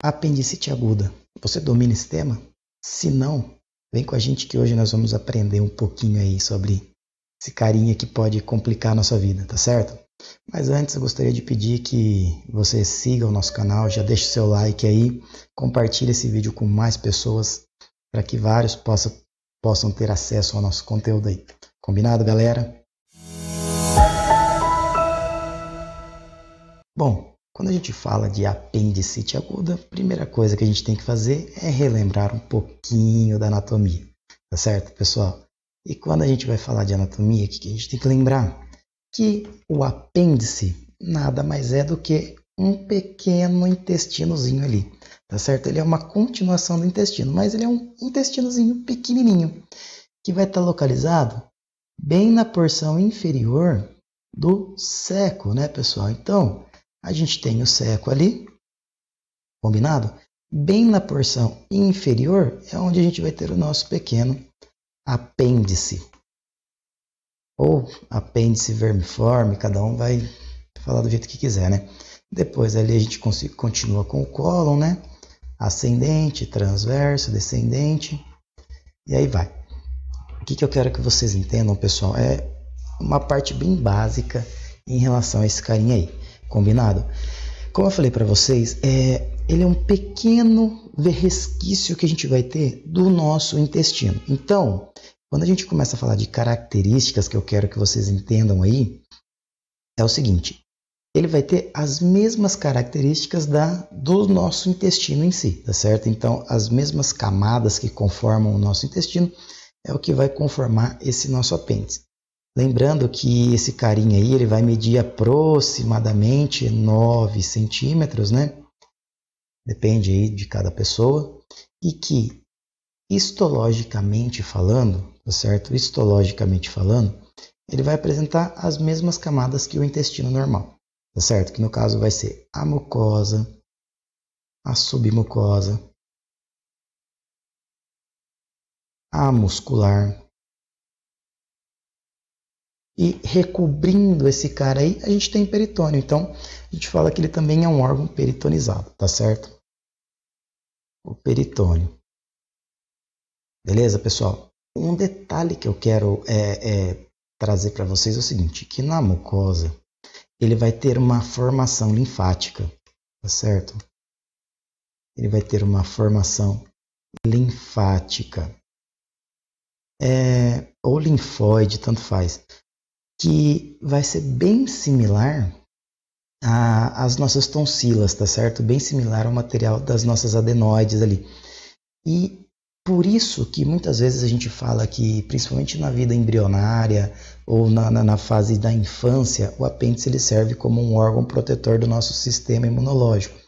Apendicite aguda. Você domina esse tema? Se não, vem com a gente que hoje nós vamos aprender um pouquinho aí sobre esse carinha que pode complicar a nossa vida, tá certo? Mas antes eu gostaria de pedir que você siga o nosso canal, já deixe seu like aí, compartilhe esse vídeo com mais pessoas para que vários possam ter acesso ao nosso conteúdo aí. Combinado, galera? Bom, quando a gente fala de apendicite aguda, a primeira coisa que a gente tem que fazer é relembrar um pouquinho da anatomia, tá certo, pessoal? E quando a gente vai falar de anatomia, o que a gente tem que lembrar? Que o apêndice nada mais é do que um pequeno intestinozinho ali, tá certo? Ele é uma continuação do intestino, mas ele é um intestinozinho pequenininho, que vai estar localizado bem na porção inferior do ceco, né, pessoal? Então, a gente tem o ceco ali, combinado? Bem na porção inferior é onde a gente vai ter o nosso pequeno apêndice. Ou apêndice vermiforme, cada um vai falar do jeito que quiser, né? Depois ali a gente continua com o cólon, né? Ascendente, transverso, descendente, e aí vai. O que eu quero que vocês entendam, pessoal, é uma parte bem básica em relação a esse carinha aí. Combinado? Como eu falei para vocês, ele é um pequeno resquício que a gente vai ter do nosso intestino. Então, quando a gente começa a falar de características que eu quero que vocês entendam aí, é o seguinte, ele vai ter as mesmas características do nosso intestino em si, tá certo? Então, as mesmas camadas que conformam o nosso intestino é o que vai conformar esse nosso apêndice. Lembrando que esse carinha aí, ele vai medir aproximadamente 9 centímetros, né? Depende aí de cada pessoa. E que, histologicamente falando, tá certo? Histologicamente falando, ele vai apresentar as mesmas camadas que o intestino normal, tá certo? Que no caso vai ser a mucosa, a submucosa, a muscular. E recobrindo esse cara aí, a gente tem peritônio. Então, a gente fala que ele também é um órgão peritonizado, tá certo? O peritônio. Beleza, pessoal? Um detalhe que eu quero trazer para vocês é o seguinte, que na mucosa, ele vai ter uma formação linfática, tá certo? Ele vai ter uma formação linfática. Ou linfóide, tanto faz. Que vai ser bem similar às nossas tonsilas, tá certo? Bem similar ao material das nossas adenoides ali. E por isso que muitas vezes a gente fala que, principalmente na vida embrionária ou na fase da infância, o apêndice ele serve como um órgão protetor do nosso sistema imunológico,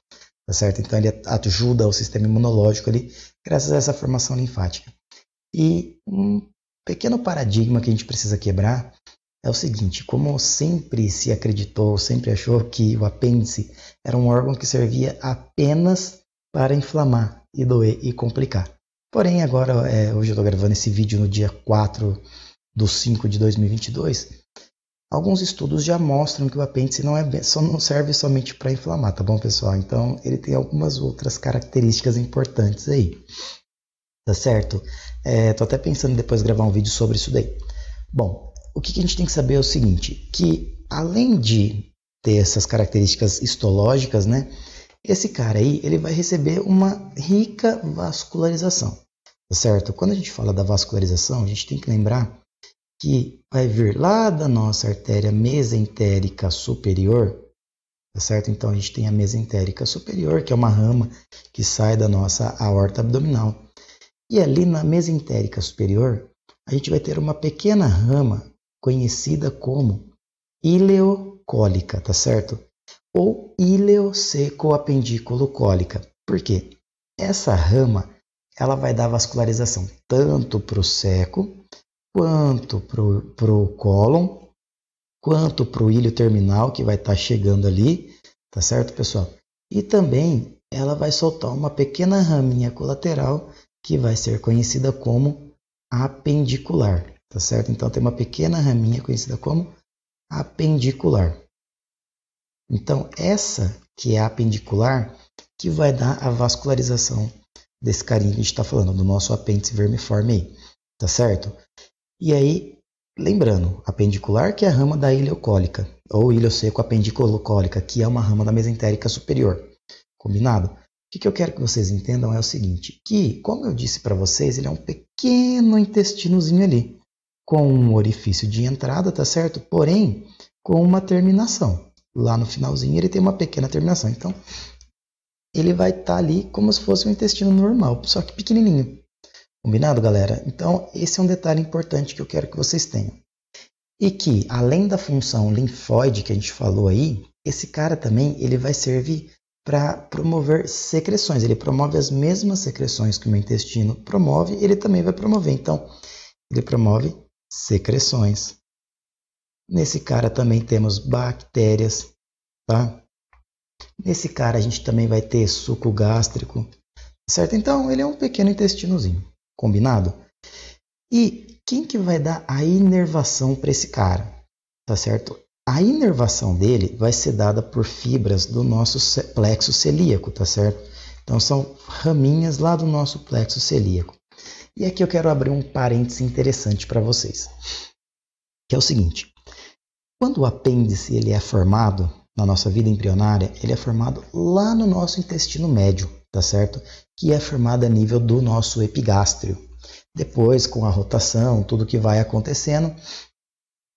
tá certo? Então ele ajuda o sistema imunológico ali, graças a essa formação linfática. E um pequeno paradigma que a gente precisa quebrar é o seguinte, como sempre se acreditou, sempre achou que o apêndice era um órgão que servia apenas para inflamar e doer e complicar. Porém, agora, hoje eu estou gravando esse vídeo no dia 4/5/2022, alguns estudos já mostram que o apêndice não serve somente para inflamar, tá bom, pessoal? Então, ele tem algumas outras características importantes aí, tá certo? Tô até pensando em depois gravar um vídeo sobre isso daí. Bom, o que a gente tem que saber é o seguinte, que além de ter essas características histológicas, né, esse cara aí ele vai receber uma rica vascularização, tá certo? Quando a gente fala da vascularização, a gente tem que lembrar que vai vir lá da nossa artéria mesentérica superior, tá certo? Então a gente tem a mesentérica superior, que é uma rama que sai da nossa aorta abdominal. E ali na mesentérica superior, a gente vai ter uma pequena rama conhecida como ileocólica, tá certo? Ou ileocecoapendículo-cólica. Por quê? Essa rama, ela vai dar vascularização tanto para o ceco, quanto para o cólon, quanto para o ilho terminal, que vai estar chegando ali, tá certo, pessoal? E também ela vai soltar uma pequena raminha colateral, que vai ser conhecida como apendicular. Tá certo? Então tem uma pequena raminha conhecida como apendicular. Então essa que é a apendicular, que vai dar a vascularização desse carinha que a gente está falando, do nosso apêndice vermiforme aí, tá certo? E aí, lembrando, apendicular que é a rama da ileocólica, ou ilioseco-apendiculocólica, que é uma rama da mesentérica superior, combinado? O que eu quero que vocês entendam é o seguinte, que, como eu disse para vocês, ele é um pequeno intestinozinho ali, com um orifício de entrada, tá certo? Porém, com uma terminação. Lá no finalzinho ele tem uma pequena terminação. Então, ele vai estar ali como se fosse um intestino normal, só que pequenininho. Combinado, galera? Então, esse é um detalhe importante que eu quero que vocês tenham. E que, além da função linfóide que a gente falou aí, esse cara também ele vai servir para promover secreções. Ele promove as mesmas secreções que o meu intestino promove, ele também vai promover. Então, ele promove secreções. Nesse cara também temos bactérias, tá? Nesse cara a gente também vai ter suco gástrico, certo? Então, ele é um pequeno intestinozinho, combinado? E quem que vai dar a inervação para esse cara, tá certo? A inervação dele vai ser dada por fibras do nosso plexo celíaco, tá certo? Então, são raminhas lá do nosso plexo celíaco. E aqui eu quero abrir um parêntese interessante para vocês, que é o seguinte. Quando o apêndice ele é formado na nossa vida embrionária, ele é formado lá no nosso intestino médio, tá certo? Que é formado a nível do nosso epigástrio. Depois, com a rotação, tudo que vai acontecendo,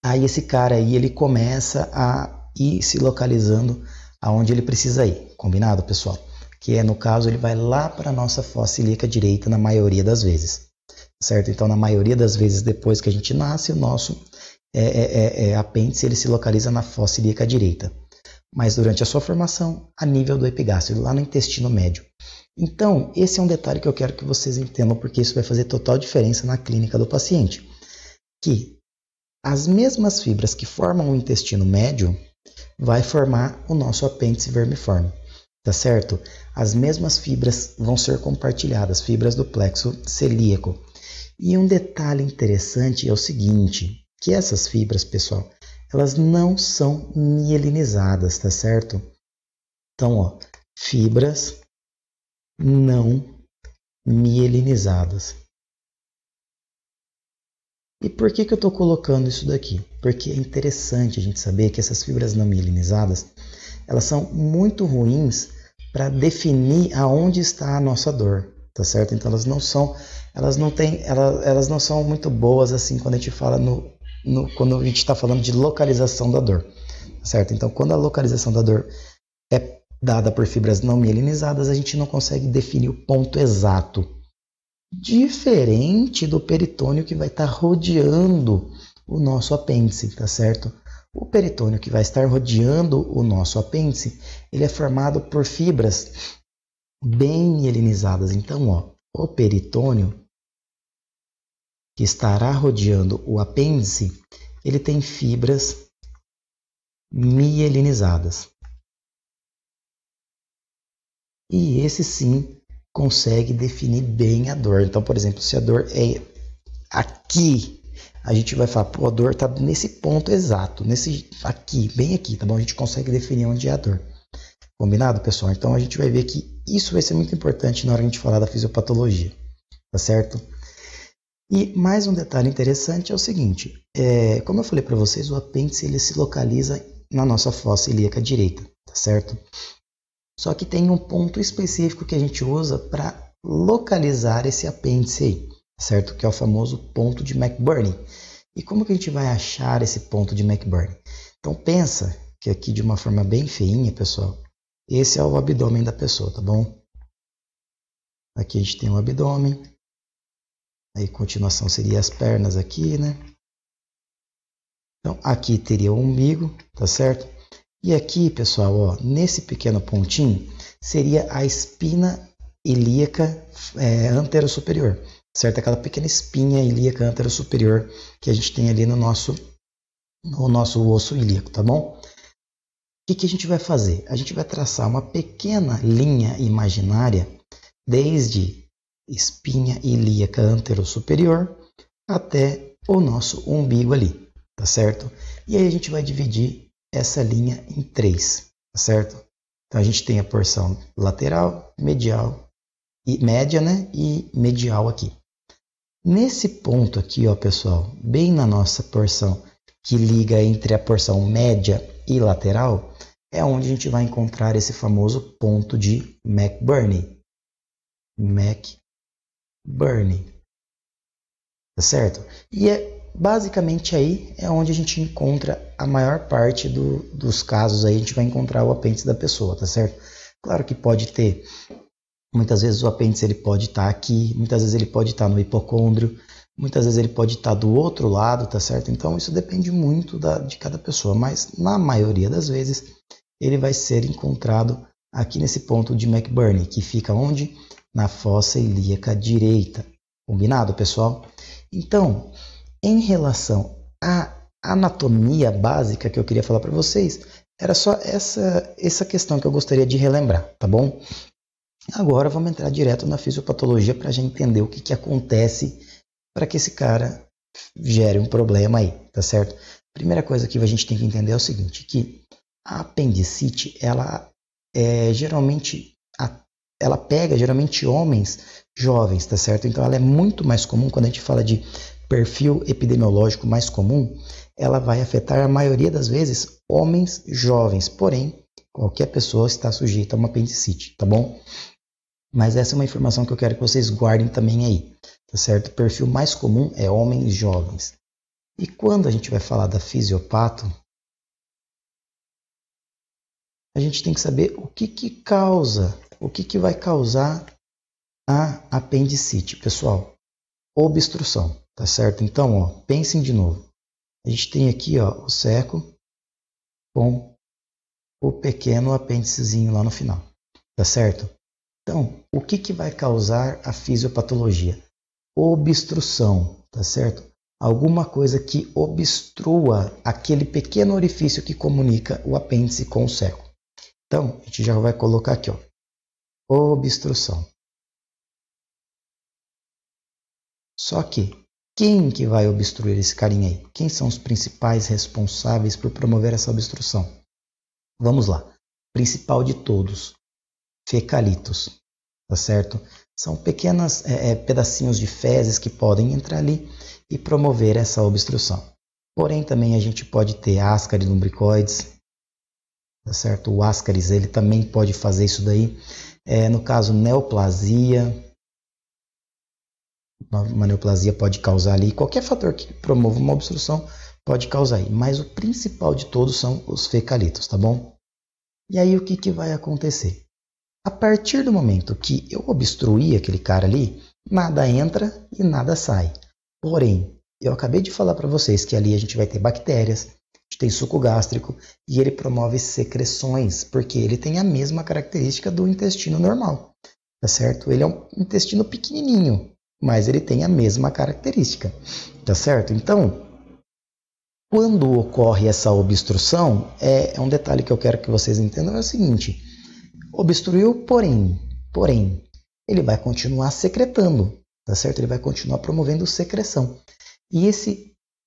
aí esse cara aí ele começa a ir se localizando aonde ele precisa ir. Combinado, pessoal? Que é, no caso, ele vai lá para a nossa fossa ilíaca direita na maioria das vezes, certo? Então, na maioria das vezes, depois que a gente nasce, o nosso apêndice ele se localiza na fossa ilíaca direita. Mas durante a sua formação, a nível do epigástrio, lá no intestino médio. Então, esse é um detalhe que eu quero que vocês entendam, porque isso vai fazer total diferença na clínica do paciente. Que as mesmas fibras que formam o intestino médio vai formar o nosso apêndice vermiforme, tá certo? As mesmas fibras vão ser compartilhadas, fibras do plexo celíaco. E um detalhe interessante é o seguinte, que essas fibras, pessoal, elas não são mielinizadas, tá certo? Então, ó, fibras não mielinizadas. E por que eu estou colocando isso daqui? Porque é interessante a gente saber que essas fibras não mielinizadas, elas são muito ruins para definir aonde está a nossa dor, tá certo? Então elas não são muito boas assim quando a gente fala quando a gente está falando de localização da dor, certo? Então, quando a localização da dor é dada por fibras não mielinizadas, a gente não consegue definir o ponto exato. Diferente do peritônio que vai estar rodeando o nosso apêndice, tá certo? O peritônio que vai estar rodeando o nosso apêndice, ele é formado por fibras bem mielinizadas. Então, ó, o peritônio que estará rodeando o apêndice, ele tem fibras mielinizadas. E esse sim consegue definir bem a dor. Então, por exemplo, se a dor é aqui, a gente vai falar, pô, a dor está nesse ponto exato, aqui, bem aqui, tá bom? A gente consegue definir onde é a dor. Combinado, pessoal? Então a gente vai ver que isso vai ser muito importante na hora que a gente falar da fisiopatologia, tá certo? E mais um detalhe interessante é o seguinte, como eu falei para vocês, o apêndice ele se localiza na nossa fossa ilíaca direita, tá certo? Só que tem um ponto específico que a gente usa para localizar esse apêndice aí, certo? Que é o famoso ponto de McBurney. E como que a gente vai achar esse ponto de McBurney? Então pensa que aqui de uma forma bem feinha, pessoal, esse é o abdômen da pessoa, tá bom? Aqui a gente tem o abdômen. Aí, continuação seria as pernas aqui, né? Então, aqui teria o umbigo, tá certo? E aqui, pessoal, ó, nesse pequeno pontinho, seria a espina ilíaca anterosuperior, certo? Aquela pequena espinha ilíaca anterosuperior que a gente tem ali no nosso osso ilíaco, tá bom? O que a gente vai fazer? A gente vai traçar uma pequena linha imaginária desde espinha ilíaca anterosuperior até o nosso umbigo ali, tá certo? E aí a gente vai dividir essa linha em 3, tá certo? Então a gente tem a porção lateral, medial e média, né? E medial aqui. Nesse ponto aqui, ó, pessoal, bem na nossa porção que liga entre a porção média e lateral, é onde a gente vai encontrar esse famoso ponto de McBurney. McBurney. Tá certo? E basicamente aí é onde a gente encontra a maior parte dos casos aí, a gente vai encontrar o apêndice da pessoa, tá certo? Claro que pode ter, muitas vezes o apêndice ele pode estar aqui, muitas vezes ele pode estar no hipocôndrio, muitas vezes ele pode estar do outro lado, tá certo? Então isso depende muito de cada pessoa, mas na maioria das vezes ele vai ser encontrado aqui nesse ponto de McBurney, que fica onde? Na fossa ilíaca direita. Combinado, pessoal? Então, em relação à anatomia básica que eu queria falar para vocês, era só essa questão que eu gostaria de relembrar, tá bom? Agora vamos entrar direto na fisiopatologia para já entender o que acontece para que esse cara gere um problema aí, tá certo? Primeira coisa que a gente tem que entender é o seguinte, que a apendicite, ela pega geralmente homens jovens, tá certo? Então ela é muito mais comum, quando a gente fala de perfil epidemiológico mais comum, ela vai afetar a maioria das vezes homens jovens, porém qualquer pessoa está sujeita a uma apendicite, tá bom? Mas essa é uma informação que eu quero que vocês guardem também aí, tá certo? O perfil mais comum é homens jovens. E quando a gente vai falar da fisiopato, a gente tem que saber o que vai causar a apendicite, pessoal. Obstrução, tá certo? Então, ó, pensem de novo. A gente tem aqui, ó, o seco com o pequeno apêndicezinho lá no final, tá certo? Então, o que vai causar a fisiopatologia? Obstrução, tá certo? Alguma coisa que obstrua aquele pequeno orifício que comunica o apêndice com o seco. Então, a gente já vai colocar aqui, ó, obstrução. Só que, quem que vai obstruir esse carinha aí? Quem são os principais responsáveis por promover essa obstrução? Vamos lá. Principal de todos, fecalitos, tá certo? São pequenos pedacinhos de fezes que podem entrar ali e promover essa obstrução. Porém, também a gente pode ter ascaris lumbricoides, tá certo? O ascaris, ele também pode fazer isso daí. No caso, neoplasia. Uma neoplasia pode causar ali. Qualquer fator que promova uma obstrução pode causar aí. Mas o principal de todos são os fecalitos, tá bom? E aí o que vai acontecer? A partir do momento que eu obstruir aquele cara ali, nada entra e nada sai. Porém, eu acabei de falar para vocês que ali a gente vai ter bactérias, a gente tem suco gástrico e ele promove secreções, porque ele tem a mesma característica do intestino normal, tá certo? Ele é um intestino pequenininho, mas ele tem a mesma característica, tá certo? Então, quando ocorre essa obstrução, é um detalhe que eu quero que vocês entendam, é o seguinte: obstruiu, porém, ele vai continuar secretando, tá certo? Ele vai continuar promovendo secreção. E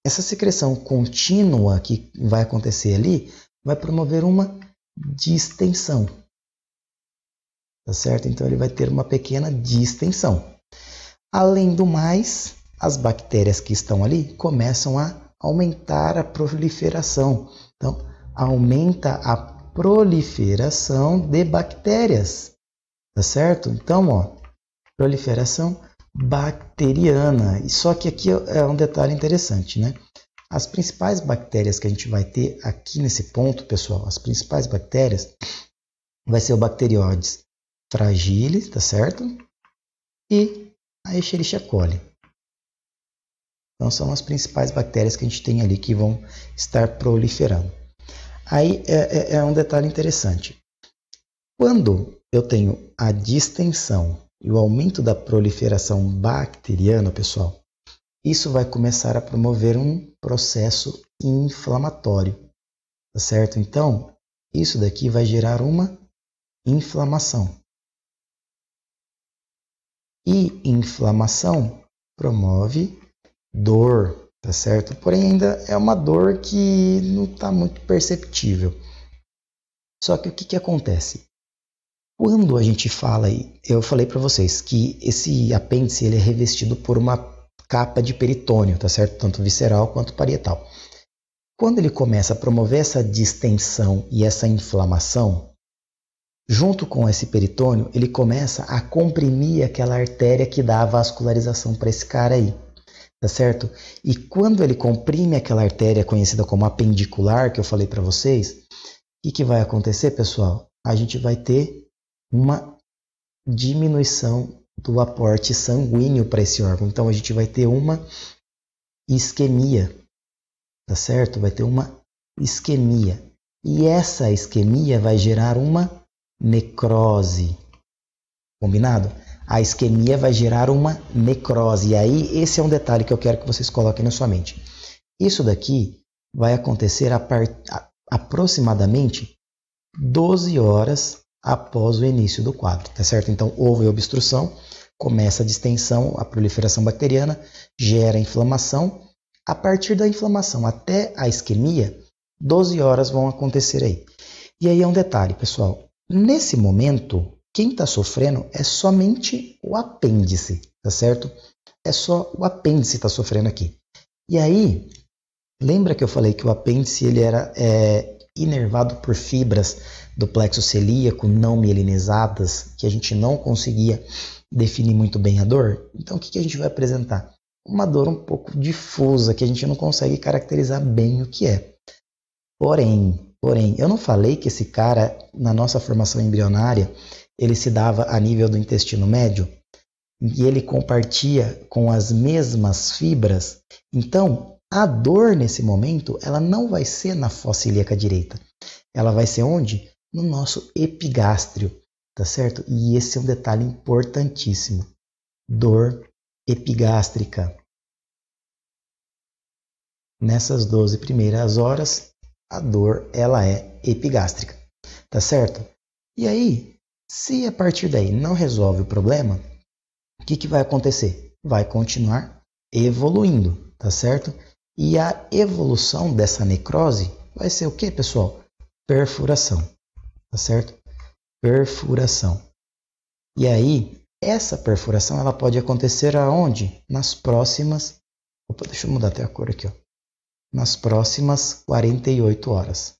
essa secreção contínua que vai acontecer ali, vai promover uma distensão, tá certo? Então ele vai ter uma pequena distensão. Além do mais, as bactérias que estão ali começam a aumentar a proliferação. Então, aumenta a proliferação de bactérias, tá certo? Então, ó, proliferação bacteriana. E só que aqui é um detalhe interessante, né? As principais bactérias que a gente vai ter aqui nesse ponto, pessoal, as principais bactérias vai ser o Bacteroides fragilis, tá certo? E a Escherichia coli. Então são as principais bactérias que a gente tem ali que vão estar proliferando. Aí é um detalhe interessante. Quando eu tenho a distensão e o aumento da proliferação bacteriana, pessoal, isso vai começar a promover um processo inflamatório, tá certo? Então, isso daqui vai gerar uma inflamação. E inflamação promove dor, tá certo? Porém, ainda é uma dor que não está muito perceptível. Só que o que acontece? Quando a gente fala, eu falei para vocês que esse apêndice ele é revestido por uma capa de peritônio, tá certo? Tanto visceral quanto parietal. Quando ele começa a promover essa distensão e essa inflamação, junto com esse peritônio, ele começa a comprimir aquela artéria que dá a vascularização para esse cara aí, tá certo? E quando ele comprime aquela artéria conhecida como apendicular, que eu falei para vocês, o que vai acontecer, pessoal? A gente vai ter uma diminuição do aporte sanguíneo para esse órgão. Então a gente vai ter uma isquemia, tá certo? Vai ter uma isquemia. E essa isquemia vai gerar uma necrose. Combinado? A isquemia vai gerar uma necrose. E aí esse é um detalhe que eu quero que vocês coloquem na sua mente. Isso daqui vai acontecer aproximadamente 12 horas após o início do quadro, tá certo? Então, houve obstrução, começa a distensão, a proliferação bacteriana, gera inflamação. A partir da inflamação até a isquemia, 12 horas vão acontecer aí. E aí é um detalhe, pessoal. Nesse momento, quem está sofrendo é somente o apêndice, tá certo? É só o apêndice que está sofrendo aqui. E aí, lembra que eu falei que o apêndice ele era inervado por fibras do plexo celíaco não mielinizadas, que a gente não conseguia definir muito bem a dor? Então, o que a gente vai apresentar? Uma dor um pouco difusa, que a gente não consegue caracterizar bem o que é. Porém, eu não falei que esse cara, na nossa formação embrionária, ele se dava a nível do intestino médio e ele compartia com as mesmas fibras. Então, a dor nesse momento, ela não vai ser na fossa ilíaca direita. Ela vai ser onde? No nosso epigástrio, tá certo? E esse é um detalhe importantíssimo. Dor epigástrica. Nessas 12 primeiras horas, a dor ela é epigástrica, tá certo? E aí, se a partir daí não resolve o problema, o que vai acontecer? Vai continuar evoluindo, tá certo? E a evolução dessa necrose vai ser o que, pessoal? Perfuração, tá certo? Perfuração. E aí, essa perfuração ela pode acontecer aonde? Nas próximas... Opa, deixa eu mudar até a cor aqui, ó. Nas próximas 48 horas,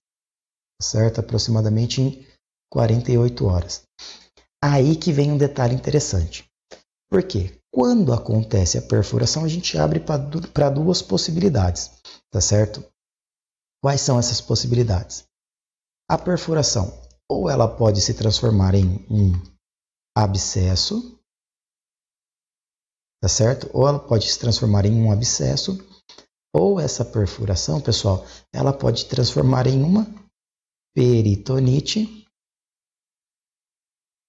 tá certo? Aproximadamente em 48 horas. Aí que vem um detalhe interessante. Por quê? Quando acontece a perfuração, a gente abre para duas possibilidades, tá certo? Quais são essas possibilidades? A perfuração, ou ela pode se transformar em um abscesso, tá certo? Ou ela pode se transformar em um abscesso, ou essa perfuração, pessoal, ela pode se transformar em uma peritonite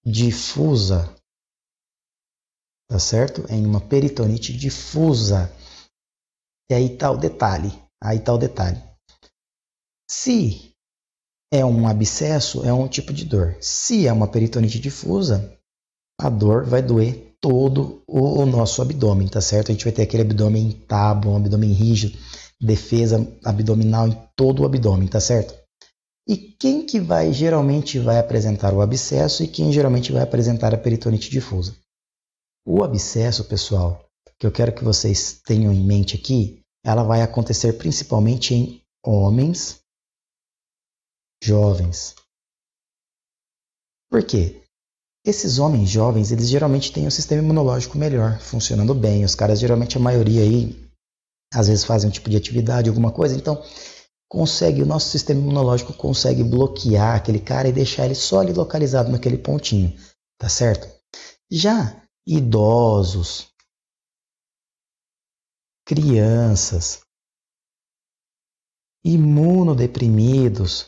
difusa, tá certo? Em uma peritonite difusa. E aí está o detalhe. Se é um abscesso, é um tipo de dor. Se é uma peritonite difusa, a dor vai doer todo o nosso abdômen, tá certo? A gente vai ter aquele abdômen em tábua, um abdômen rígido, defesa abdominal em todo o abdômen, tá certo? E quem que geralmente vai apresentar o abscesso e quem geralmente vai apresentar a peritonite difusa? O abscesso, pessoal, que eu quero que vocês tenham em mente aqui, ela vai acontecer principalmente em homens jovens. Por quê? Esses homens jovens, eles geralmente têm um sistema imunológico melhor, funcionando bem. Os caras, geralmente, a maioria aí, às vezes fazem um tipo de atividade, alguma coisa, então o nosso sistema imunológico consegue bloquear aquele cara e deixar ele só ali localizado naquele pontinho, tá certo? Já idosos, crianças, imunodeprimidos,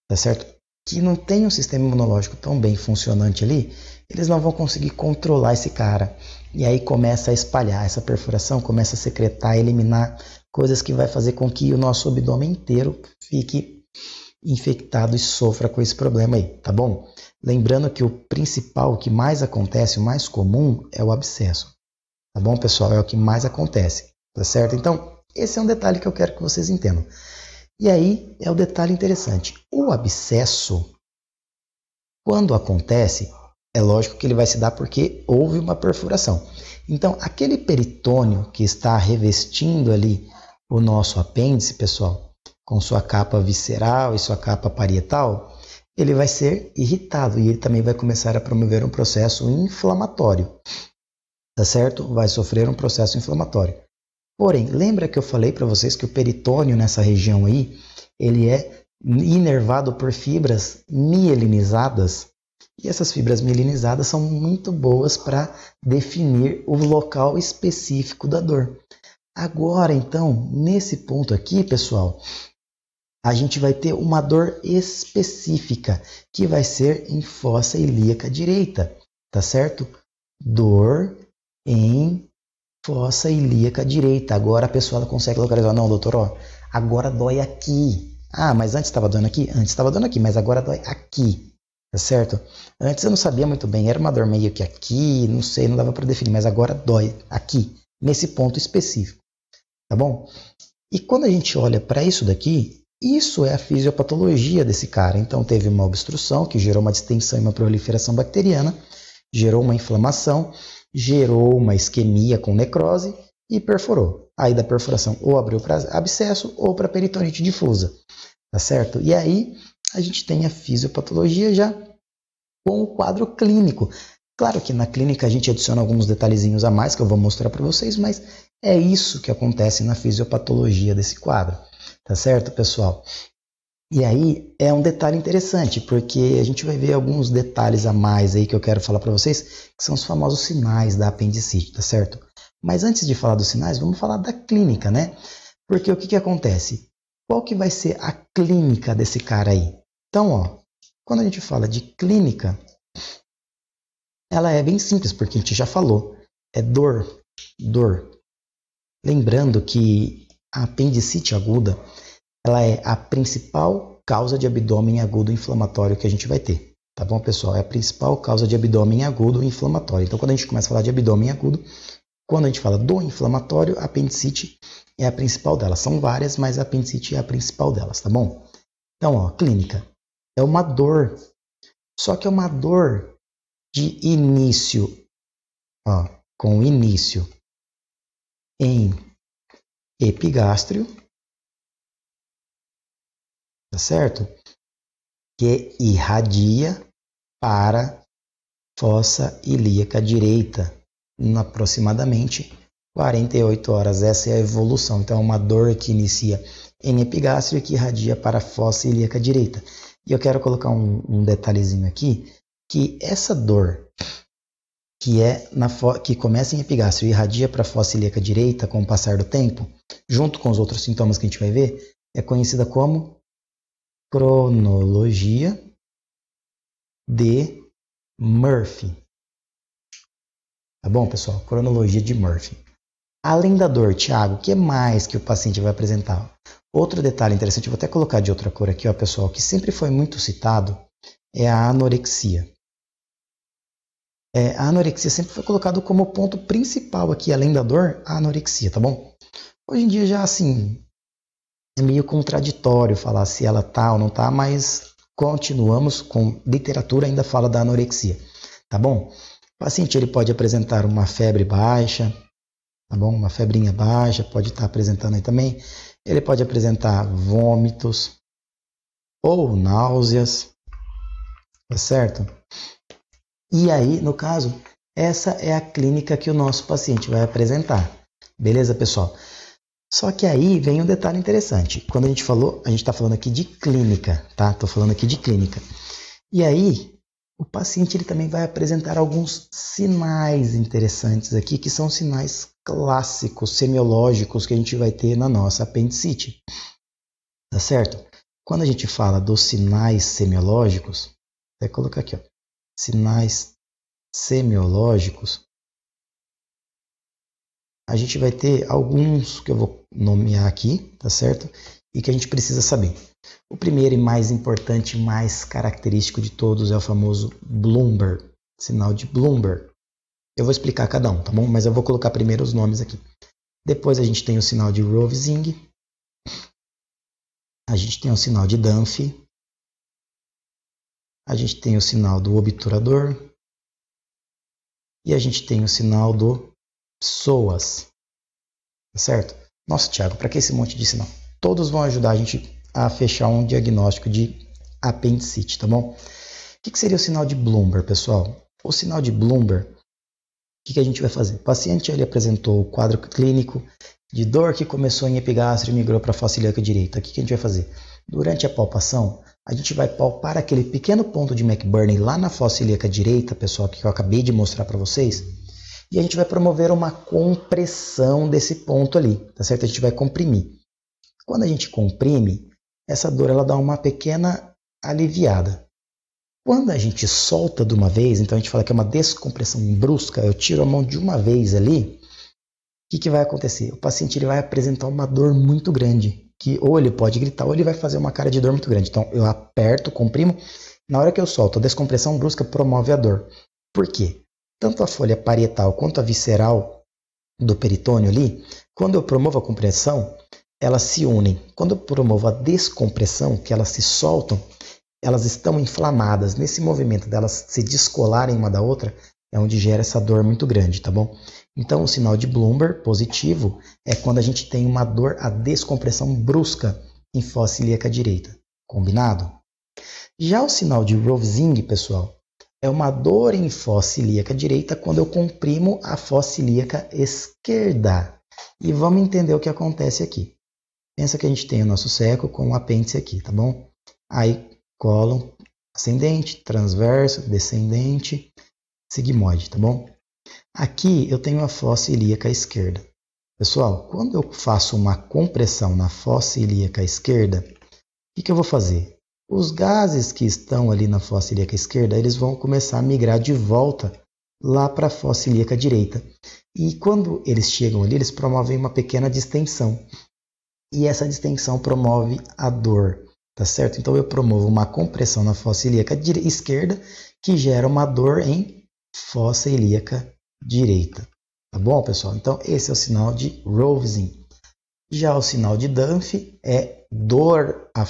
tá certo? Que não tem um sistema imunológico tão bem funcionante ali, eles não vão conseguir controlar esse cara. E aí começa a espalhar essa perfuração, começa a secretar, eliminar coisas que vai fazer com que o nosso abdômen inteiro fique infectado e sofra com esse problema aí, tá bom? Lembrando que o principal, o que mais acontece, o mais comum é o abscesso, tá bom, pessoal? É o que mais acontece, tá certo? Então, esse é um detalhe que eu quero que vocês entendam. E aí é o detalhe interessante. O abscesso, Quando acontece, é lógico que ele vai se dar porque houve uma perfuração. Então, aquele peritônio que está revestindo ali o nosso apêndice, pessoal, com sua capa visceral e sua capa parietal, ele vai ser irritado e ele também vai começar a promover um processo inflamatório, tá certo? Vai sofrer um processo inflamatório. Porém, lembra que eu falei para vocês que o peritônio nessa região aí, ele é inervado por fibras mielinizadas? E essas fibras mielinizadas são muito boas para definir o local específico da dor. Agora, então, nesse ponto aqui, pessoal, a gente vai ter uma dor específica, que vai ser em fossa ilíaca direita, tá certo? Dor em fossa ilíaca direita. Agora a pessoa consegue localizar. Não, doutor, ó, agora dói aqui. Ah, mas antes estava doendo aqui? Antes estava doendo aqui, mas agora dói aqui. Tá certo? Antes eu não sabia muito bem, era uma dor meio que aqui, não sei, não dava para definir, mas agora dói aqui, nesse ponto específico. Tá bom? E quando a gente olha para isso daqui, isso é a fisiopatologia desse cara. Então teve uma obstrução que gerou uma distensão e uma proliferação bacteriana, gerou uma inflamação, gerou uma isquemia com necrose e perfurou. Aí da perfuração ou abriu para abscesso ou para peritonite difusa. Tá certo? E aí a gente tem a fisiopatologia já com o quadro clínico. Claro que na clínica a gente adiciona alguns detalhezinhos a mais que eu vou mostrar para vocês, mas é isso que acontece na fisiopatologia desse quadro. Tá certo, pessoal? E aí é um detalhe interessante, porque a gente vai ver alguns detalhes a mais aí que eu quero falar para vocês, que são os famosos sinais da apendicite, tá certo? Mas antes de falar dos sinais, vamos falar da clínica, né? Porque o que acontece? Qual que vai ser a clínica desse cara aí? Então, ó, quando a gente fala de clínica, ela é bem simples, porque a gente já falou. É dor, dor. Lembrando que a apendicite aguda, ela é a principal causa de abdômen agudo inflamatório que a gente vai ter. Tá bom, pessoal? É a principal causa de abdômen agudo inflamatório. Então, quando a gente começa a falar de abdômen agudo, quando a gente fala do inflamatório, a apendicite é a principal delas. São várias, mas a apendicite é a principal delas, tá bom? Então, ó, clínica. É uma dor. Só que é uma dor de início. Ó, com início em epigástrio. Tá certo? Que irradia para fossa ilíaca direita, em aproximadamente 48 horas. Essa é a evolução. Então, é uma dor que inicia em epigástrio e que irradia para a fossa ilíaca direita. E eu quero colocar um detalhezinho aqui, que essa dor que começa em epigástrio e irradia para a fossa ilíaca direita com o passar do tempo, junto com os outros sintomas que a gente vai ver, é conhecida como cronologia de Murphy. Tá bom, pessoal? Cronologia de Murphy. Além da dor, Thiago, o que mais que o paciente vai apresentar? Outro detalhe interessante, eu vou até colocar de outra cor aqui, ó, pessoal, que sempre foi muito citado, é a anorexia. A anorexia sempre foi colocado como ponto principal aqui, além da dor, a anorexia, tá bom? Hoje em dia já, assim, é meio contraditório falar se ela tá ou não tá, mas continuamos com literatura ainda fala da anorexia, tá bom? O paciente ele pode apresentar uma febre baixa, tá bom? Uma febrinha baixa, pode estar apresentando aí também. Ele pode apresentar vômitos ou náuseas, tá certo? E aí, no caso, essa é a clínica que o nosso paciente vai apresentar. Beleza, pessoal? Só que aí vem um detalhe interessante. Quando a gente está falando aqui de clínica, tá? Estou falando aqui de clínica. E aí, o paciente ele também vai apresentar alguns sinais interessantes aqui, que são sinais clássicos, semiológicos, que a gente vai ter na nossa apendicite. Tá certo? Quando a gente fala dos sinais semiológicos, vou colocar aqui, ó, sinais semiológicos, a gente vai ter alguns que eu vou nomear aqui, tá certo? E que a gente precisa saber. O primeiro e mais importante, mais característico de todos é o famoso Bloomberg, sinal de Bloomberg. Eu vou explicar cada um, tá bom? Mas eu vou colocar primeiro os nomes aqui. Depois a gente tem o sinal de Rovsing, a gente tem o sinal de Dunphy, a gente tem o sinal do obturador e a gente tem o sinal do psoas, tá certo? Nossa, Thiago, para que esse monte de sinal? Todos vão ajudar a gente a fechar um diagnóstico de apendicite, tá bom? O que seria o sinal de Bloomberg, pessoal? O sinal de Bloomberg, o que a gente vai fazer? O paciente ele apresentou o quadro clínico de dor que começou em epigastro e migrou para a fossa ilíaca direita. O que a gente vai fazer? Durante a palpação, a gente vai palpar aquele pequeno ponto de McBurney lá na fossa ilíaca direita, pessoal, que eu acabei de mostrar para vocês, e a gente vai promover uma compressão desse ponto ali, tá certo? A gente vai comprimir. Quando a gente comprime, essa dor ela dá uma pequena aliviada. Quando a gente solta de uma vez, então a gente fala que é uma descompressão brusca, eu tiro a mão de uma vez ali, o que vai acontecer? O paciente ele vai apresentar uma dor muito grande, que ou ele pode gritar ou ele vai fazer uma cara de dor muito grande. Então eu aperto, comprimo, na hora que eu solto, a descompressão brusca promove a dor. Por quê? Tanto a folha parietal quanto a visceral do peritônio ali, quando eu promovo a compressão, elas se unem. Quando eu promovo a descompressão, que elas se soltam, elas estão inflamadas. Nesse movimento delas se descolarem uma da outra, é onde gera essa dor muito grande, tá bom? Então, o sinal de Bloomberg positivo é quando a gente tem uma dor, a descompressão brusca em fossa ilíaca direita. Combinado? Já o sinal de Rovsing, pessoal, é uma dor em fossa ilíaca direita quando eu comprimo a fossa ilíaca esquerda. E vamos entender o que acontece aqui. Pensa que a gente tem o nosso seco com o apêndice aqui, tá bom? Aí, cólon ascendente, transverso, descendente, sigmoide, tá bom? Aqui eu tenho a fossa ilíaca esquerda. Pessoal, quando eu faço uma compressão na fossa ilíaca esquerda, o que eu vou fazer? Os gases que estão ali na fossa ilíaca esquerda, eles vão começar a migrar de volta lá para a fossa ilíaca direita. E quando eles chegam ali, eles promovem uma pequena distensão. E essa distensão promove a dor, tá certo? Então eu promovo uma compressão na fossa ilíaca esquerda que gera uma dor em fossa ilíaca direita. Tá bom, pessoal? Então esse é o sinal de Rovsing. Já o sinal de Dunphy é dor na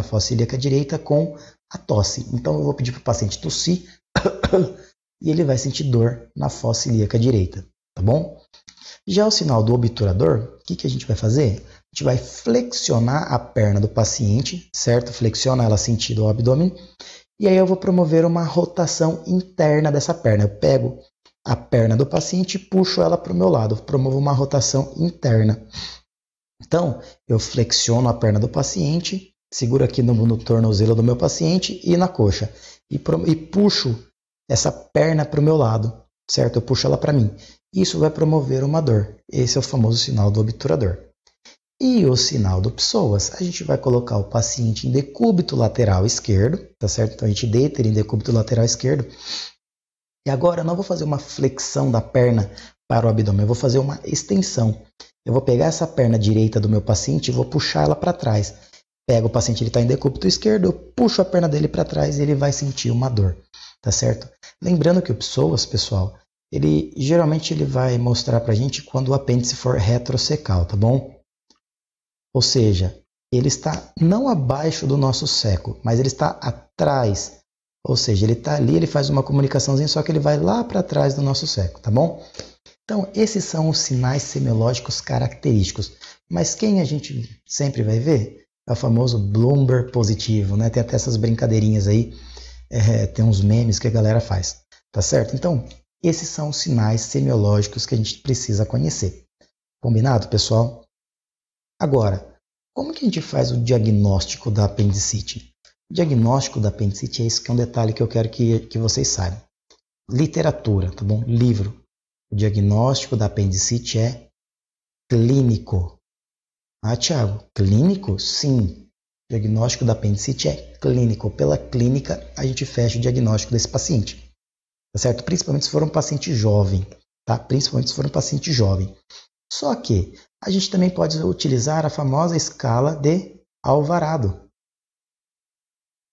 fossa ilíaca direita com a tosse. Então eu vou pedir para o paciente tossir e ele vai sentir dor na fossa ilíaca direita, tá bom? Já o sinal do obturador, o que a gente vai fazer? A gente vai flexionar a perna do paciente, certo? Flexiona ela sentido ao abdômen. E aí eu vou promover uma rotação interna dessa perna. Eu pego a perna do paciente e puxo ela para o meu lado. Eu promovo uma rotação interna. Então, eu flexiono a perna do paciente, seguro aqui no tornozelo do meu paciente e na coxa. E puxo essa perna para o meu lado, certo? Eu puxo ela para mim. Isso vai promover uma dor. Esse é o famoso sinal do obturador. E o sinal do psoas, a gente vai colocar o paciente em decúbito lateral esquerdo, tá certo? Então a gente deita ele em decúbito lateral esquerdo. E agora eu não vou fazer uma flexão da perna para o abdômen, eu vou fazer uma extensão. Eu vou pegar essa perna direita do meu paciente e vou puxar ela para trás. Pego o paciente, ele está em decúbito esquerdo, eu puxo a perna dele para trás e ele vai sentir uma dor, tá certo? Lembrando que o psoas, pessoal, ele geralmente vai mostrar para a gente quando o apêndice for retrocecal, tá bom? Ou seja, ele está não abaixo do nosso seco, mas ele está atrás. Ou seja, ele está ali, ele faz uma comunicaçãozinha, só que ele vai lá para trás do nosso seco, tá bom? Então, esses são os sinais semiológicos característicos. Mas quem a gente sempre vai ver é o famoso Bloomberg positivo, né? Tem até essas brincadeirinhas aí, tem uns memes que a galera faz, tá certo? Então, esses são os sinais semiológicos que a gente precisa conhecer. Combinado, pessoal? Agora, como que a gente faz o diagnóstico da apendicite? O diagnóstico da apendicite é esse que é um detalhe que eu quero que vocês saibam. Literatura, tá bom? Livro. O diagnóstico da apendicite é clínico. Ah, Thiago, clínico? Sim. O diagnóstico da apendicite é clínico. Pela clínica, a gente fecha o diagnóstico desse paciente. Tá certo? Principalmente se for um paciente jovem, tá? Principalmente se for um paciente jovem. Só que a gente também pode utilizar a famosa escala de Alvarado.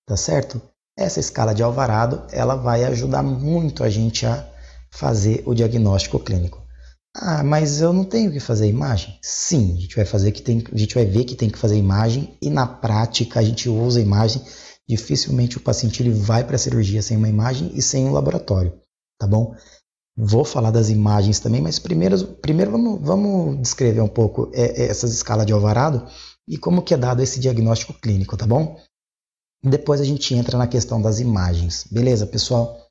Tá certo? Essa escala de Alvarado, ela vai ajudar muito a gente a fazer o diagnóstico clínico. Ah, mas eu não tenho que fazer imagem? Sim, a gente vai ver que tem que fazer imagem e na prática a gente usa a imagem Dificilmente o paciente ele vai para a cirurgia sem uma imagem e sem um laboratório, tá bom? Vou falar das imagens também, mas primeiro vamos descrever um pouco essas escalas de Alvarado e como que é dado esse diagnóstico clínico, tá bom? Depois a gente entra na questão das imagens, beleza, pessoal?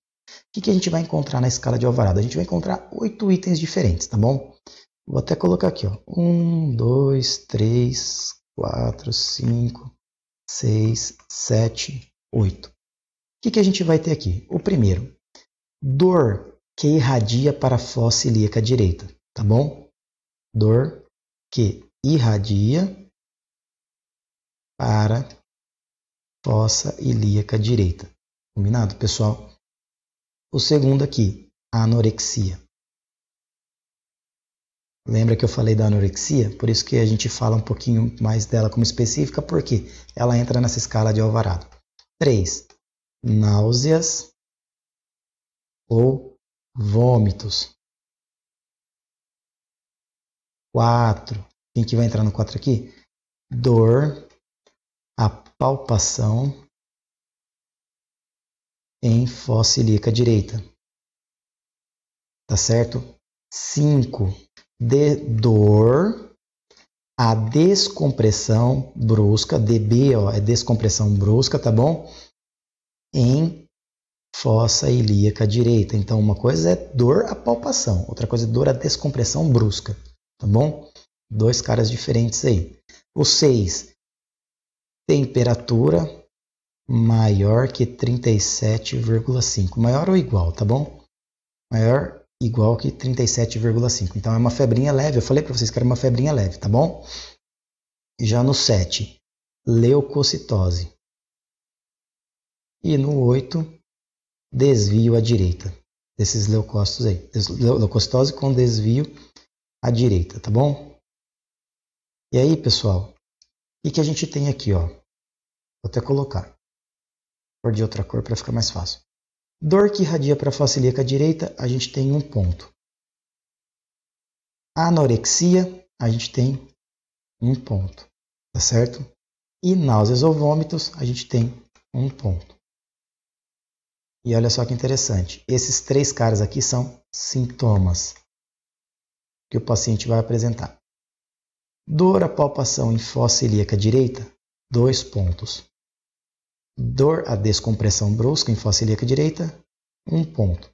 O que a gente vai encontrar na escala de Alvarado? A gente vai encontrar 8 itens diferentes, tá bom? Vou até colocar aqui, ó. 1, 2, 3, 4, 5, 6, 7, 8. O que a gente vai ter aqui? O primeiro, dor que irradia para a fossa ilíaca direita, tá bom? Dor que irradia para a fossa ilíaca direita. Combinado, pessoal? O segundo aqui, a anorexia. Lembra que eu falei da anorexia? Por isso que a gente fala um pouquinho mais dela como específica, porque ela entra nessa escala de Alvarado. 3. Náuseas ou vômitos. 4. Quem que vai entrar no 4 aqui? Dor, a palpação em fossa ilíaca direita. Tá certo? 5. De dor, a descompressão brusca, DB, ó, é descompressão brusca, tá bom? Em fossa ilíaca direita. Então, uma coisa é dor a palpação, outra coisa é dor a descompressão brusca, tá bom? 2 caras diferentes aí. O 6, temperatura maior que 37,5. Maior ou igual, tá bom? Maior igual que 37,5. Então é uma febrinha leve. Eu falei para vocês que era uma febrinha leve, tá bom? Já no 7, leucocitose. E no 8, desvio à direita. Desses leucócitos aí. Leucocitose com desvio à direita, tá bom? E aí, pessoal, o que a gente tem aqui, ó? Vou até colocar. Cor de outra cor para ficar mais fácil. Dor que irradia para a fossa ilíaca direita, a gente tem 1 ponto. Anorexia, a gente tem 1 ponto, tá certo? E náuseas ou vômitos, a gente tem 1 ponto. E olha só que interessante, esses 3 caras aqui são sintomas que o paciente vai apresentar. Dor à palpação em fossa ilíaca direita, 2 pontos. Dor à descompressão brusca em fossa ilíaca direita, 1 ponto.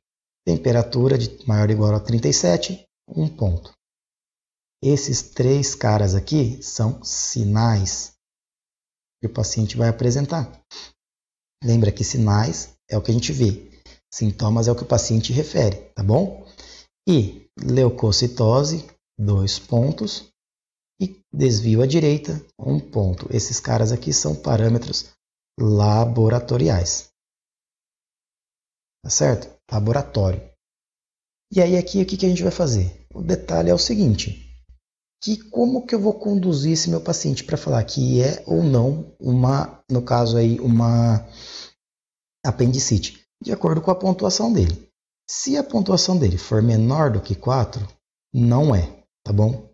Temperatura de maior ou igual a 37, 1 ponto. Esses 3 caras aqui são sinais que o paciente vai apresentar. Lembra que sinais é o que a gente vê, sintomas é o que o paciente refere, tá bom? E leucocitose, 2 pontos. E desvio à direita, 1 ponto. Esses caras aqui são parâmetros laboratoriais. Tá certo? Laboratório. E aí aqui o que a gente vai fazer? O detalhe é o seguinte, que como que eu vou conduzir esse meu paciente para falar que é ou não no caso aí, uma apendicite, de acordo com a pontuação dele. Se a pontuação dele for menor do que 4, não é, tá bom?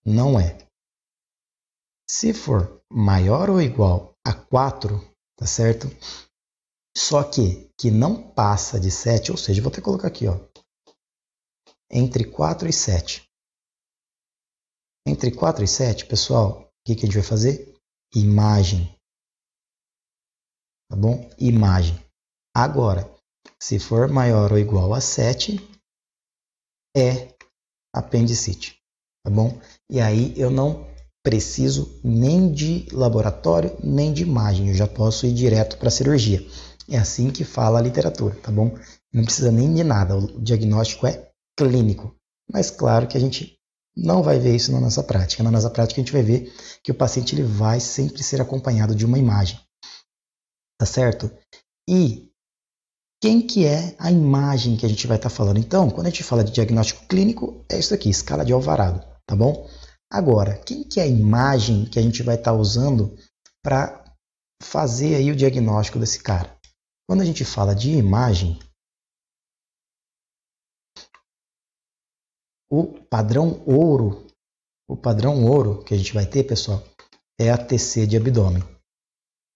Não é. Se for maior ou igual a 4, tá certo? Só que não passa de 7, ou seja, vou até colocar aqui, ó, entre 4 e 7. Entre 4 e 7, pessoal, o que a gente vai fazer? Imagem. Tá bom? Imagem. Agora, se for maior ou igual a 7, é apendicite. Tá bom? E aí eu não preciso nem de laboratório, nem de imagem. Eu já posso ir direto para a cirurgia. É assim que fala a literatura, tá bom? Não precisa nem de nada. O diagnóstico é clínico. Mas claro que a gente não vai ver isso na nossa prática. Na nossa prática a gente vai ver que o paciente ele vai sempre ser acompanhado de uma imagem. Tá certo? E quem que é a imagem que a gente vai estar falando? Então, quando a gente fala de diagnóstico clínico, é isso aqui, escala de Alvarado, tá bom? Agora, quem que é a imagem que a gente vai estar usando para fazer aí o diagnóstico desse cara? Quando a gente fala de imagem, o padrão ouro que a gente vai ter, pessoal, é a TC de abdômen.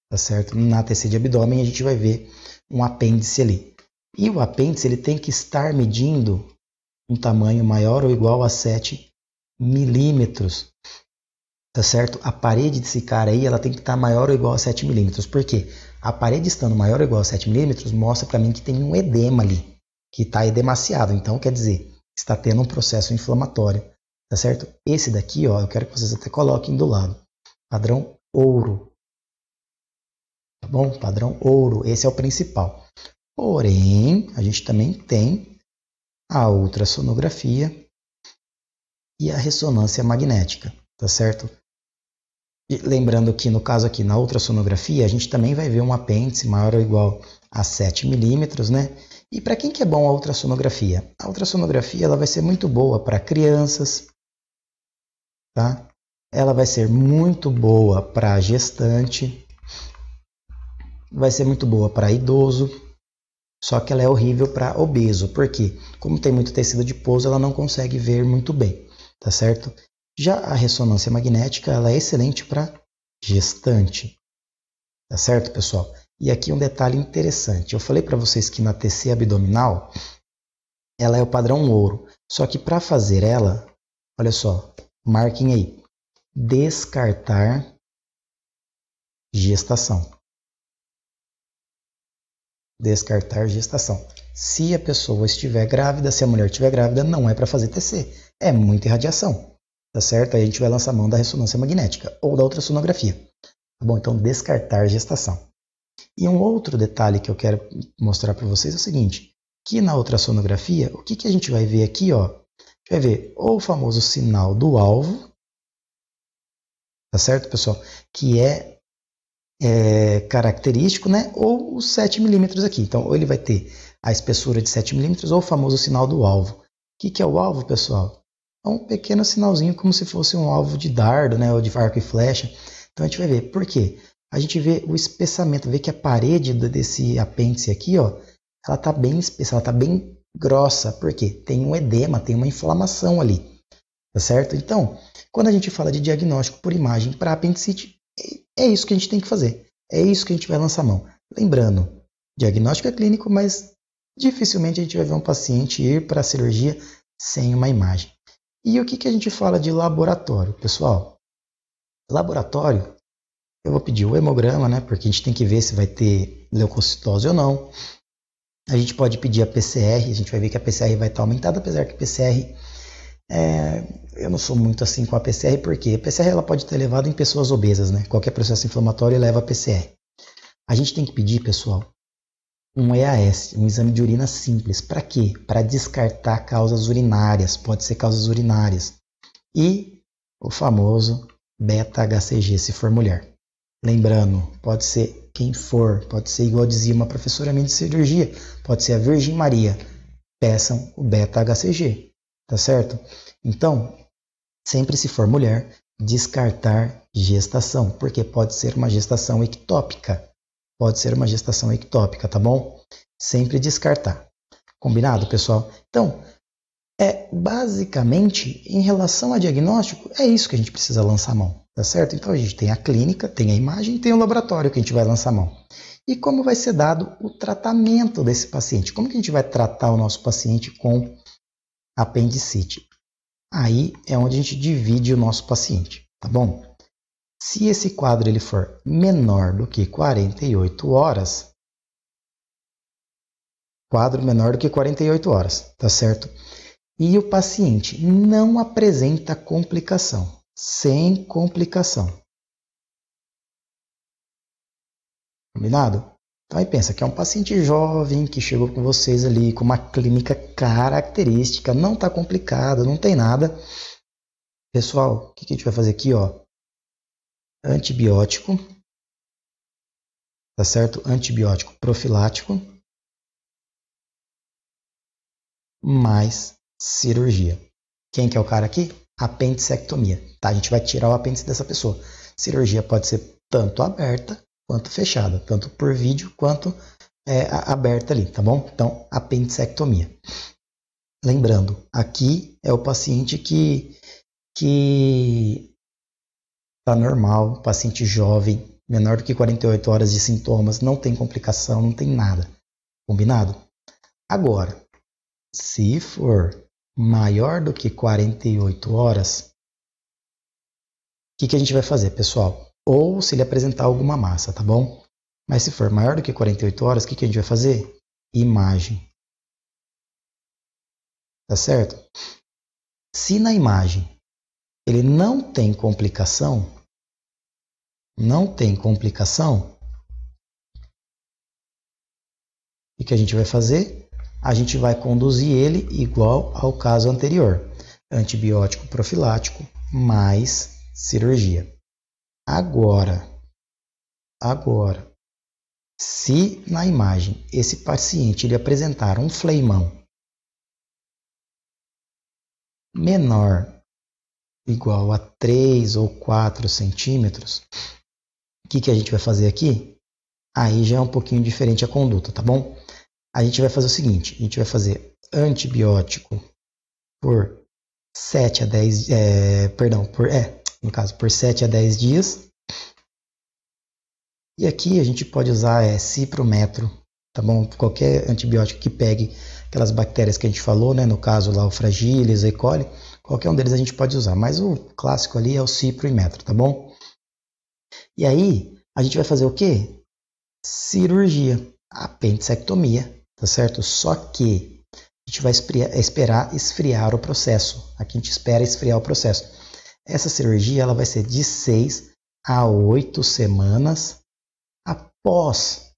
tá certo? Na TC de abdômen a gente vai ver um apêndice ali. E o apêndice ele tem que estar medindo um tamanho maior ou igual a 7 milímetros, tá certo? A parede desse cara aí, ela tem que estar maior ou igual a 7 milímetros. Por quê? A parede estando maior ou igual a 7 milímetros mostra para mim que tem um edema ali, que está edemaciado. Então, quer dizer, está tendo um processo inflamatório, tá certo? Esse daqui, ó, eu quero que vocês até coloquem do lado. Padrão ouro. Tá bom? Padrão ouro. Esse é o principal. Porém, a gente também tem a ultrassonografia e a ressonância magnética, tá certo? E lembrando que no caso aqui, na ultrassonografia, a gente também vai ver um apêndice maior ou igual a 7 milímetros, né? E para quem que é bom a ultrassonografia? A ultrassonografia ela vai ser muito boa para crianças, tá? Ela vai ser muito boa para gestante, vai ser muito boa para idoso, só que ela é horrível para obeso, porque como tem muito tecido adiposo, ela não consegue ver muito bem, tá certo? Já a ressonância magnética, ela é excelente para gestante, tá certo, pessoal? E aqui um detalhe interessante, eu falei para vocês que na TC abdominal, ela é o padrão ouro, só que para fazer ela, olha só, marquem aí, descartar gestação. Descartar gestação. Se a pessoa estiver grávida, se a mulher estiver grávida, não é para fazer TC. É muita irradiação, tá certo? Aí a gente vai lançar a mão da ressonância magnética ou da ultrassonografia. Tá bom? Então, descartar gestação. E um outro detalhe que eu quero mostrar para vocês é o seguinte, que na ultrassonografia, o que a gente vai ver aqui, ó? A gente vai ver ou o famoso sinal do alvo, tá certo, pessoal? Que é característico, né? Ou os 7 milímetros aqui. Então, ou ele vai ter a espessura de 7 milímetros ou o famoso sinal do alvo. O que é o alvo, pessoal? É um pequeno sinalzinho como se fosse um alvo de dardo, né? Ou de arco e flecha. Então, a gente vai ver. Por quê? A gente vê o espessamento, vê que a parede desse apêndice aqui, ó, ela está bem espessa, ela está bem grossa. Por quê? Tem um edema, tem uma inflamação ali. Tá certo? Então, quando a gente fala de diagnóstico por imagem para apendicite, é isso que a gente tem que fazer. É isso que a gente vai lançar a mão. Lembrando, diagnóstico é clínico, mas dificilmente a gente vai ver um paciente ir para a cirurgia sem uma imagem. E o que a gente fala de laboratório, pessoal? Laboratório, eu vou pedir o hemograma, né? Porque a gente tem que ver se vai ter leucocitose ou não. A gente pode pedir a PCR, a gente vai ver que a PCR vai estar aumentada, apesar que a PCR... eu não sou muito assim com a PCR, porque a PCR ela pode ter levado em pessoas obesas, né? Qualquer processo inflamatório leva a PCR. A gente tem que pedir, pessoal, um EAS, um exame de urina simples. Para quê? Para descartar causas urinárias, pode ser causas urinárias. E o famoso beta-HCG, se for mulher. Lembrando, pode ser quem for, pode ser igual dizia uma professora minha de cirurgia, pode ser a Virgem Maria. Peçam o beta-HCG. Tá certo? Então, sempre se for mulher, descartar gestação, porque pode ser uma gestação ectópica. Pode ser uma gestação ectópica, tá bom? Sempre descartar. Combinado, pessoal? Então, basicamente, em relação a diagnóstico, é isso que a gente precisa lançar a mão, tá certo? Então, a gente tem a clínica, tem a imagem e tem o laboratório que a gente vai lançar a mão. E como vai ser dado o tratamento desse paciente? Como que a gente vai tratar o nosso paciente com apendicite? Aí é onde a gente divide o nosso paciente, tá bom? Se esse quadro ele for menor do que 48 horas, quadro menor do que 48 horas, tá certo? E o paciente não apresenta complicação, sem complicação. Combinado? Então aí pensa que é um paciente jovem que chegou com vocês ali com uma clínica característica, não está complicado, não tem nada. Pessoal, o que a gente vai fazer aqui, ó? Antibiótico, tá certo? Antibiótico profilático, mais cirurgia. Quem que é o cara aqui? Apendicectomia, tá? A gente vai tirar o apêndice dessa pessoa. Cirurgia pode ser tanto aberta quanto fechada, tanto por vídeo quanto aberta ali, tá bom? Então, apendicectomia. Lembrando, aqui é o paciente que tá normal, paciente jovem, Menor do que 48 horas de sintomas, não tem complicação, não tem nada. Combinado? Agora, se for maior do que 48 horas, o que a gente vai fazer, pessoal? Ou se ele apresentar alguma massa, tá bom? Mas se for maior do que 48 horas, o que a gente vai fazer? Imagem. Tá certo? Se na imagem ele não tem complicação, o que a gente vai fazer? A gente vai conduzir ele igual ao caso anterior. Antibiótico profilático mais cirurgia. Agora, se na imagem esse paciente ele apresentar um fleimão menor igual a 3 ou 4 centímetros, o que a gente vai fazer aqui? Aí já é um pouquinho diferente a conduta, tá bom? A gente vai fazer o seguinte, a gente vai fazer antibiótico por 7 a 10, no caso, por 7 a 10 dias. E aqui a gente pode usar ciprometro, tá bom? Qualquer antibiótico que pegue aquelas bactérias que a gente falou, né? No caso lá o Fragilis, E. coli, qualquer um deles a gente pode usar. Mas o clássico ali é o cipro e metro, tá bom? E aí a gente vai fazer o quê? Cirurgia, apendicectomia, tá certo? Só que a gente vai esperar esfriar o processo. Aqui a gente espera esfriar o processo. Essa cirurgia ela vai ser de 6 a 8 semanas após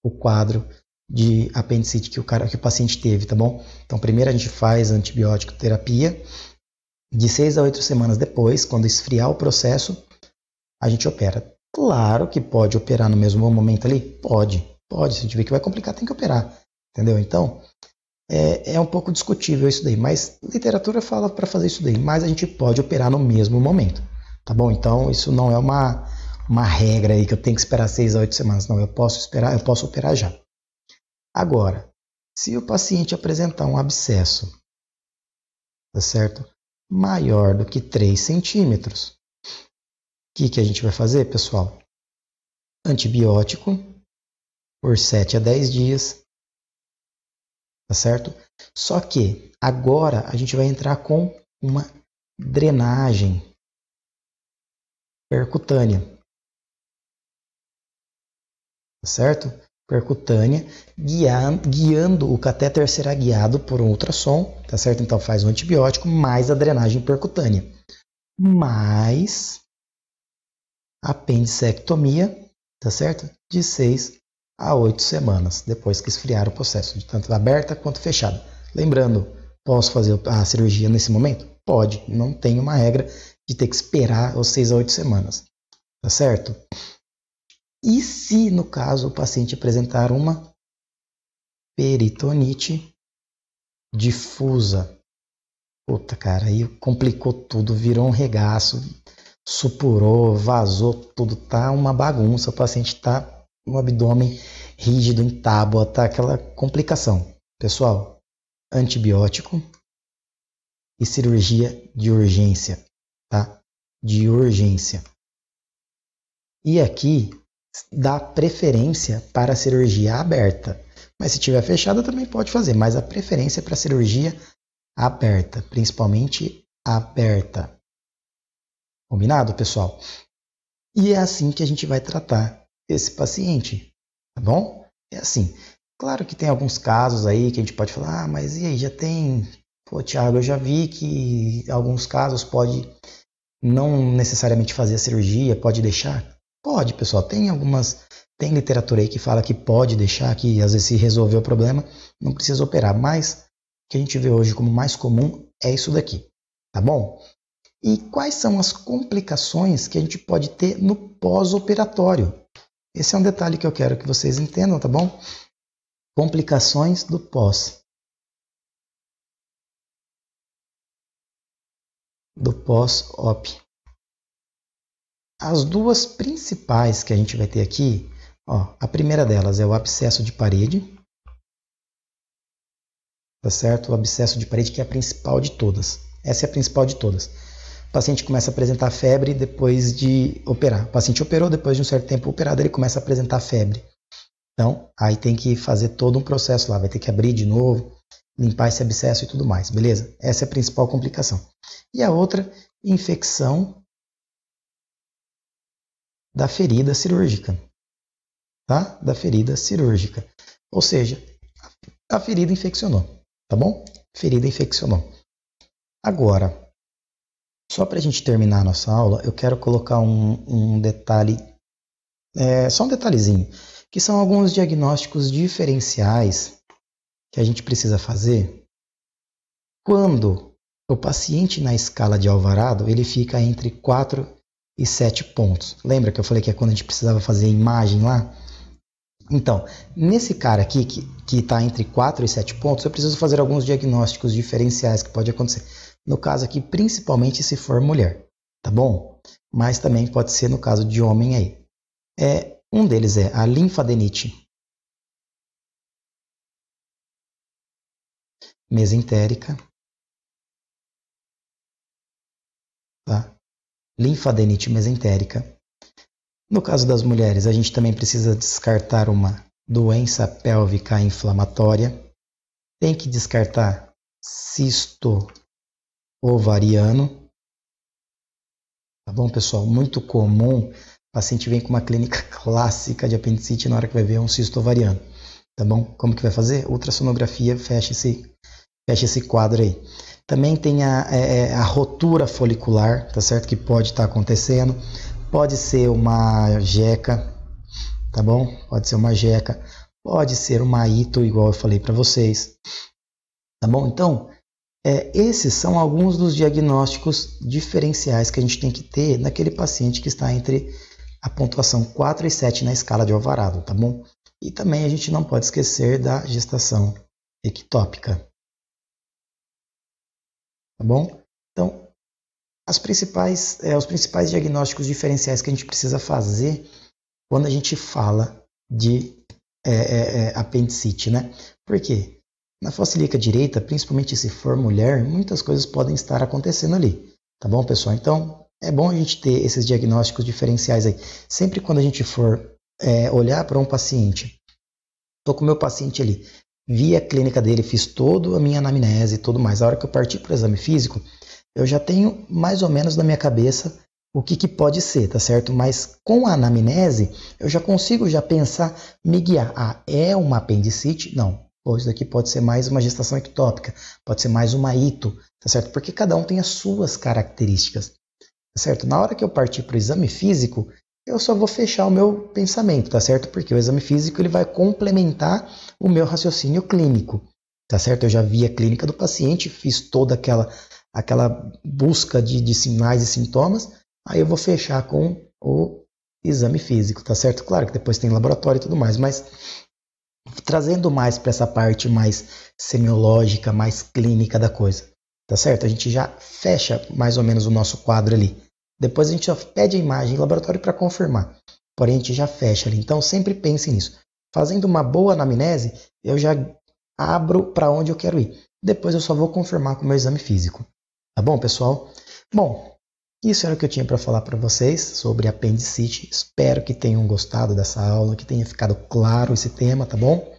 o quadro de apendicite que o paciente teve, tá bom? Então, primeiro a gente faz antibiótico terapia. De 6 a 8 semanas depois, quando esfriar o processo, a gente opera. Claro que pode operar no mesmo momento ali? Pode. Se a gente vê que vai complicar, tem que operar. Entendeu? Então, é um pouco discutível isso daí, mas literatura fala para fazer isso daí, mas a gente pode operar no mesmo momento, tá bom? Então, isso não é uma regra aí que eu tenho que esperar 6 a 8 semanas, não, eu posso operar já. Agora, se o paciente apresentar um abscesso, tá certo? Maior do que 3 centímetros, o que a gente vai fazer, pessoal? Antibiótico por 7 a 10 dias, tá certo? Só que agora a gente vai entrar com uma drenagem percutânea, tá certo? Percutânea, guiando, o catéter será guiado por um ultrassom, tá certo? Então faz um antibiótico mais a drenagem percutânea, mais apendicectomia, tá certo? De 6 a 8 semanas, depois que esfriar o processo, de tanto aberta quanto fechada. Lembrando, posso fazer a cirurgia nesse momento? Pode, não tem uma regra de ter que esperar os 6 a 8 semanas, tá certo? E se, no caso, o paciente apresentar uma peritonite difusa? Puta, cara, aí complicou tudo, virou um regaço, supurou, vazou tudo, tá uma bagunça, o paciente tá com o abdômen rígido, em tábua, tá aquela complicação. Pessoal, antibiótico e cirurgia de urgência, tá? De urgência. E aqui dá preferência para a cirurgia aberta. Mas se tiver fechada também pode fazer, mas a preferência é para a cirurgia aberta, principalmente aberta. Combinado, pessoal? E é assim que a gente vai tratar esse paciente, tá bom? É assim. Claro que tem alguns casos aí que a gente pode falar, mas e aí, já tem... Pô, Thiago, eu já vi que em alguns casos pode não necessariamente fazer a cirurgia, pode deixar. Pode, pessoal, tem literatura aí que fala que pode deixar, que às vezes se resolver o problema, não precisa operar, mas o que a gente vê hoje como mais comum é isso daqui, tá bom? E quais são as complicações que a gente pode ter no pós-operatório? Esse é um detalhe que eu quero que vocês entendam, tá bom? Complicações do pós-op. As duas principais que a gente vai ter aqui, ó, a primeira delas é o abscesso de parede, tá certo? O abscesso de parede que é a principal de todas. Essa é a principal de todas. O paciente começa a apresentar febre depois de operar. O paciente operou, depois de um certo tempo operado, ele começa a apresentar febre. Então, aí tem que fazer todo um processo lá, vai ter que abrir de novo, limpar esse abscesso e tudo mais, beleza? Essa é a principal complicação. E a outra, infecção da ferida cirúrgica, tá? Da ferida cirúrgica. Ou seja, a ferida infeccionou, tá bom? Ferida infeccionou. Agora, só para a gente terminar a nossa aula, eu quero colocar um detalhe, só um detalhezinho, que são alguns diagnósticos diferenciais que a gente precisa fazer quando o paciente na escala de Alvarado ele fica entre 4 e 7 pontos. Lembra que eu falei que é quando a gente precisava fazer a imagem lá? Então, nesse cara aqui que está entre 4 e 7 pontos, eu preciso fazer alguns diagnósticos diferenciais que pode acontecer. No caso aqui, principalmente se for mulher, tá bom? Mas também pode ser no caso de homem aí. Um deles é a linfadenite mesentérica, tá? Linfadenite mesentérica. No caso das mulheres, a gente também precisa descartar uma doença pélvica inflamatória. Tem que descartar cisto ovariano. Tá bom, pessoal? Muito comum. O paciente vem com uma clínica clássica de apendicite, na hora que vai ver um cisto ovariano. Tá bom? Como que vai fazer? Ultrassonografia, fecha esse quadro aí. Também tem a rotura folicular, tá certo? Que pode estar acontecendo. Pode ser uma jeca, tá bom? Pode ser uma jeca. Pode ser uma ito, igual eu falei para vocês. Tá bom? Então, esses são alguns dos diagnósticos diferenciais que a gente tem que ter naquele paciente que está entre a pontuação 4 e 7 na escala de Alvarado, tá bom? E também a gente não pode esquecer da gestação ectópica. Tá bom? Então, os principais diagnósticos diferenciais que a gente precisa fazer quando a gente fala de apendicite, né? Por quê? Na fossa ilíaca direita, principalmente se for mulher, muitas coisas podem estar acontecendo ali. Tá bom, pessoal? Então, é bom a gente ter esses diagnósticos diferenciais aí. Sempre quando a gente for olhar para um paciente, estou com o meu paciente ali, vi a clínica dele, fiz toda a minha anamnese e tudo mais. A hora que eu partir para o exame físico, eu já tenho mais ou menos na minha cabeça o que pode ser, tá certo? Mas com a anamnese, eu já consigo pensar, me guiar. Ah, é uma apendicite? Não. Ou isso daqui pode ser mais uma gestação ectópica, pode ser mais uma ito, tá certo? Porque cada um tem as suas características, tá certo? Na hora que eu partir para o exame físico, eu só vou fechar o meu pensamento, tá certo? Porque o exame físico ele vai complementar o meu raciocínio clínico, tá certo? Eu já vi a clínica do paciente, fiz toda aquela busca de sinais e sintomas, aí eu vou fechar com o exame físico, tá certo? Claro que depois tem laboratório e tudo mais, mas trazendo mais para essa parte mais semiológica, mais clínica da coisa, tá certo? A gente já fecha mais ou menos o nosso quadro ali. Depois a gente só pede a imagem em laboratório para confirmar, porém a gente já fecha ali. Então sempre pense nisso. Fazendo uma boa anamnese, eu já abro para onde eu quero ir. Depois eu só vou confirmar com o meu exame físico. Tá bom, pessoal? Bom, isso era o que eu tinha para falar para vocês sobre apendicite. Espero que tenham gostado dessa aula, que tenha ficado claro esse tema, tá bom?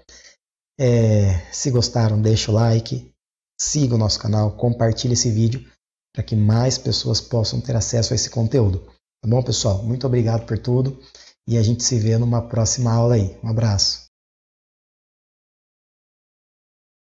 Se gostaram, deixa o like, siga o nosso canal, compartilhe esse vídeo para que mais pessoas possam ter acesso a esse conteúdo. Tá bom, pessoal? Muito obrigado por tudo e a gente se vê numa próxima aula aí. Um abraço.